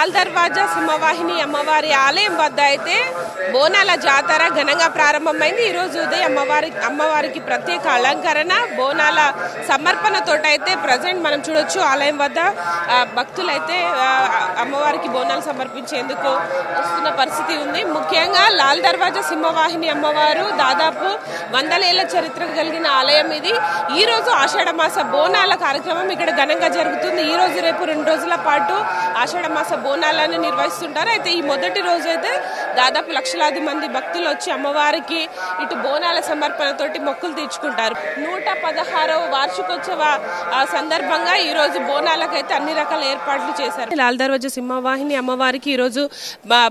లాల్ దర్వాజా సింహవాహిని అమ్మవారి ఆలయం వద్ద అయితే బోనాల జాతర ఘనంగా ప్రారంభమైంది. ఈరోజు ఉదయం అమ్మవారికి ప్రత్యేక అలంకరణ బోనాల సమర్పణతోటి అయితే ప్రజెంట్ మనం చూడొచ్చు. ఆలయం వద్ద భక్తులైతే అమ్మవారికి బోనాలు సమర్పించేందుకు వస్తున్న పరిస్థితి ఉంది. ముఖ్యంగా లాల్ దర్వాజా సింహవాహిని అమ్మవారు దాదాపు 100 ఏళ్ల చరిత్ర కలిగిన ఆలయం ఇది. ఈ రోజు ఆషాఢ మాస బోనాల కార్యక్రమం ఇక్కడ ఘనంగా జరుగుతుంది. ఈ రోజు రేపు 2 రోజుల పాటు ఆషాఢ మాస బోనాలను నిర్వహిస్తుంటారు. అయితే ఈ మొదటి రోజు అయితే దాదాపు లక్షలాది మంది భక్తులు వచ్చి అమ్మవారికి ఇటు బోనాల సమర్పణతోటి మొక్కులు తీర్చుకుంటారు. 116వ వార్షికోత్సవ సందర్భంగా ఈ రోజు బోనాలకైతే అన్ని రకాల ఏర్పాట్లు చేశారు. లాల్ దర్వాజా సింహవాహిని అమ్మవారికి ఈ రోజు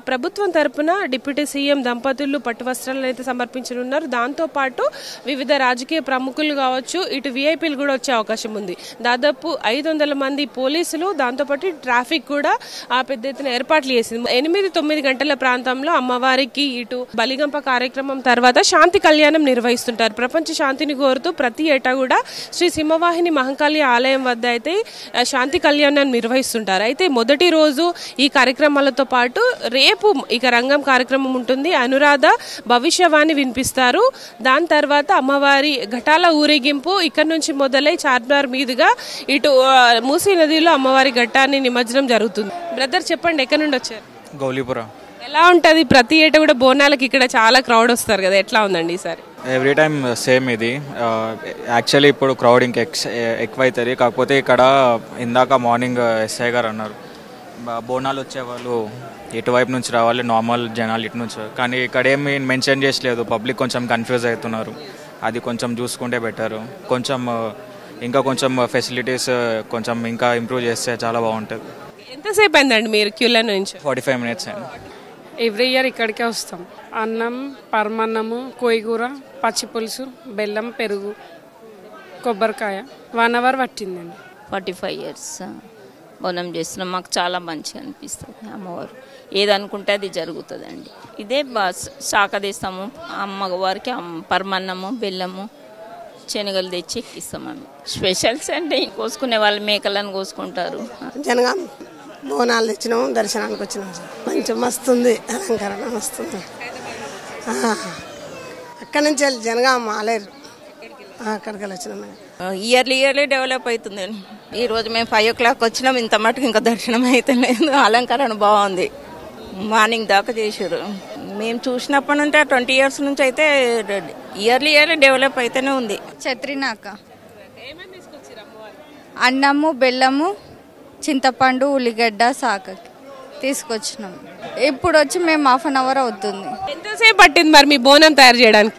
ప్రభుత్వం తరపున డిప్యూటీ సీఎం దంపతులు పట్టు వస్త్రాలను అయితే సమర్పించనున్నారు. దాంతో పాటు వివిధ రాజకీయ ప్రముఖులు కావచ్చు, ఇటు విఐపీలు కూడా వచ్చే అవకాశం ఉంది. దాదాపు 500 మంది పోలీసులు, దాంతోపాటు ట్రాఫిక్ కూడా పెద్ద ఎత్తున ఏర్పాట్లు చేసింది. 8-9 గంటల ప్రాంతంలో అమ్మవారికి ఇటు బలిగంప కార్యక్రమం తర్వాత శాంతి కళ్యాణం నిర్వహిస్తుంటారు. ప్రపంచ శాంతిని కోరుతూ ప్రతి ఏటా కూడా శ్రీ సింహవాహిని మహంకాళి ఆలయం వద్ద అయితే శాంతి కళ్యాణం నిర్వహిస్తుంటారు. అయితే మొదటి రోజు ఈ కార్యక్రమాలతో పాటు రేపు ఇక రంగం కార్యక్రమం ఉంటుంది. అనురాధ భవిష్యవాణి వినిపిస్తారు. దాని తర్వాత అమ్మవారి ఘటాల ఊరేగింపు ఇక్కడ నుంచి మొదలై చార్మినార్ మీదుగా ఇటు మూసీ నదిలో అమ్మవారి ఘట్టాన్ని నిమజ్జనం జరుగుతుంది. బ్రదర్ చెప్పండి, ఎక్కడి నుండి వచ్చారు? గౌలీపురం. ఎలా ఉంటది? ప్రతి ఏటా కూడా బోనాలకి ఇక్కడ చాలా క్రౌడ్ వస్తారు కదా, ఎట్లా ఉందండి ఈసారి? ఎవ్రీ టైం సేమ్ ఇది. యాక్చువల్లీ ఇప్పుడు క్రౌడ్ ఇంకా ఎక్కువ అవుతుంది. కాకపోతే ఇక్కడ ఇందాక మార్నింగ్ ఎస్ఐ గారు అన్నారు బోనాలు వచ్చేవాళ్ళు ఇటువైపు నుంచి రావాలి, నార్మల్ జనాలు ఇటు నుంచి. కానీ ఇక్కడ ఏమి మెన్షన్ చేసలేదు. పబ్లిక్ కొంచెం కన్ఫ్యూజ్ అవుతున్నారు. అది కొంచెం చూసుకుంటే బెటర్. కొంచెం ఫెసిలిటీస్ కొంచెం ఇంకా ఇంప్రూవ్ చేస్తే చాలా బాగుంటుంది. ఎంతసేపు అయిందండి మీరు క్యూలో నుంచి? 45 మినిట్స్ అండి. ఎవ్రీ ఇయర్ ఇక్కడికే వస్తాం. అన్నం, పరమన్నము, కోయిగూర, పచ్చి పులుసు, బెల్లం, పెరుగు, కొబ్బరికాయ 1 అవర్ పట్టిందండి. 45 ఇయర్స్ బోనం చేస్తున్నాం. మాకు చాలా మంచిగా అనిపిస్తుంది. అమ్మవారు ఏదనుకుంటే అది జరుగుతుందండి. ఇదే శాఖ తీస్తాము అమ్మవారికి. పరమన్నము, బెల్లము, శనగలు తెచ్చి ఎక్కిస్తామని స్పెషల్స్ అంటే కోసుకునే వాళ్ళు మేకలను కోసుకుంటారు. జనగా బోనాలు తెచ్చినాము, దర్శనానికి వచ్చినాము. మంచి మస్తుంది అలంకరణ వస్తుంది. అక్కడి నుంచి వెళ్ళి జనగా మాలేరు అక్కడికి వెళ్ళి వచ్చినాము. ఇయర్లీ డెవలప్ అవుతుంది. ఈ రోజు మేము 5 o'clock వచ్చినాం. ఇంత మటుకు ఇంకా దర్శనం అయితే లేదు. అలంకరణ బాగుంది. మార్నింగ్ దాకా చేసారు. మేము చూసినప్పటి నుండి 20 years నుంచి అయితే ఇయర్లీ డెవలప్ అయితేనే ఉంది. చత్రినాక అన్నము, బెల్లము, చింతపండు, ఉల్లిగడ్డ సాకకి తీసుకొచ్చినాం. ఇప్పుడు వచ్చి మేము 1/2 hour అవుతుంది. ఎంతసేపు పట్టింది మరి మీ బోనం తయారు చేయడానికి?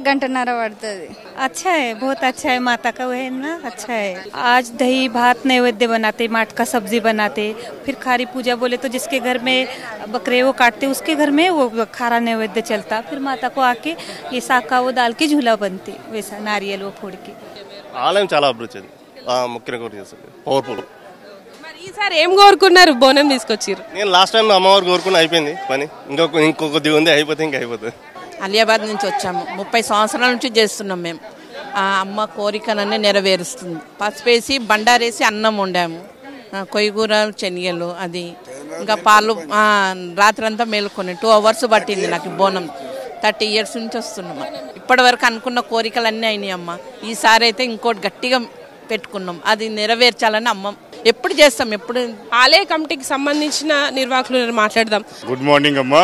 గంటన్నర పడుతుంది. अच्छा है, बहुत अच्छा है। माता का वो है ना, अच्छा है। आज दही भात नैवेद्य बनाते, माट का सब्जी बनाते, फिर खारी पूजा बोले तो जिसके घर में बकरे वो काटते उसके घर में वो खारा नैवेद्य चलता। फिर माता को आके ये साका वो दाल की झूला बनती, वैसा नारियल वो फोड़ के। ఆలయం చాలా అభివృద్ధి చెంది ముఖ్యంగా పవర్ఫుల్. మరి ఈసారి ఏం కోరుకున్నారు బోనం తీసుకొచ్చారు? నేను లాస్ట్ టైం అమ్మవారు కోరుకుని అయిపోయింది పని. ఇంకొకది ఉంది, అయిపోతే ఇంకా అయిపోతుంది. అలియాబాద్ నుంచి వచ్చాము. 30 సంవత్సరాల నుంచి చేస్తున్నాం మేము. ఆ అమ్మ కోరికలన్నీ నెరవేరుస్తుంది. పసుపేసి బండారేసి అన్నం వండాము, కొయ్యగూర, శనగలు, అది ఇంకా పాలు. రాత్రంతా మేలుకొని 2 hours పట్టింది నాకు బోనం. 30 years నుంచి వస్తున్నాం. ఇప్పటి వరకు అనుకున్న కోరికలన్నీ అయినాయి అమ్మ. ఈసారి అయితే ఇంకోటి గట్టిగా పెట్టుకున్నాం, అది నెరవేర్చాలని అమ్మ ఎప్పుడు చేస్తాం. ఎప్పుడు ఆలయ కమిటీకి సంబంధించిన నిర్వాహకులు మాట్లాడదాం. గుడ్ మార్నింగ్ అమ్మ.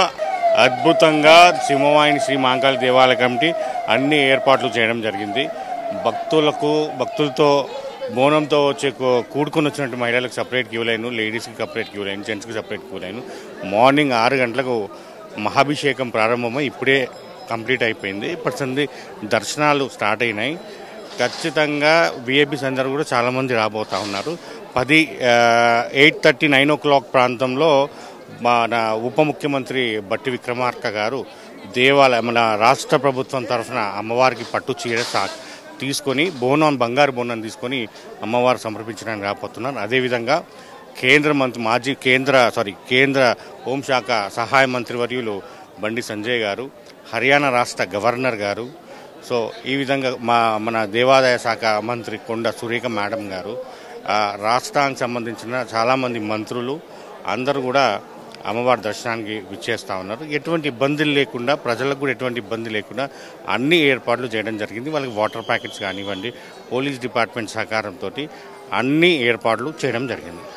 అద్భుతంగా సింహవాహిని శ్రీ మహంకాళి దేవాలయ కమిటీ అన్ని ఏర్పాట్లు చేయడం జరిగింది. భక్తులతో బోనంతో వచ్చే కూడుకుని వచ్చినట్టు మహిళలకు సపరేట్ క్యూ లైన్, లేడీస్కి సపరేట్ క్యూ లైన్, జెంట్స్కి సపరేట్ క్యూ లైన్. మార్నింగ్ 6 గంటలకు మహాభిషేకం ప్రారంభమై ఇప్పుడే కంప్లీట్ అయిపోయింది. ఇప్పటి దర్శనాలు స్టార్ట్ అయినాయి. ఖచ్చితంగా విఐపీస్ అందరూ కూడా చాలామంది రాబోతూ ఉన్నారు. 8:30, 9 o'clock ప్రాంతంలో మన ఉప ముఖ్యమంత్రి బట్టి విక్రమార్క గారు మన రాష్ట్ర ప్రభుత్వం తరఫున అమ్మవారికి పట్టు చీర తీసుకొని బంగారు బోనం తీసుకొని అమ్మవారు సమర్పించడానికి రాబోతున్నారు. అదేవిధంగా కేంద్ర హోంశాఖ సహాయ మంత్రివర్యులు బండి సంజయ్ గారు, హర్యానా రాష్ట్ర గవర్నర్ గారు, సో ఈ విధంగా మన దేవాదాయ శాఖ మంత్రి కొండ సురేఖ మేడం గారు, రాష్ట్రానికి సంబంధించిన చాలామంది మంత్రులు, అందరూ కూడా అమ్మవారి దర్శనానికి విచ్చేస్తూ ఉన్నారు. ఎటువంటి ఇబ్బందులు లేకుండా, ప్రజలకు కూడా ఎటువంటి ఇబ్బంది లేకుండా అన్ని ఏర్పాట్లు చేయడం జరిగింది. వాళ్ళకి వాటర్ ప్యాకెట్స్ కానివ్వండి, పోలీస్ డిపార్ట్మెంట్ సహకారంతో అన్ని ఏర్పాట్లు చేయడం జరిగింది.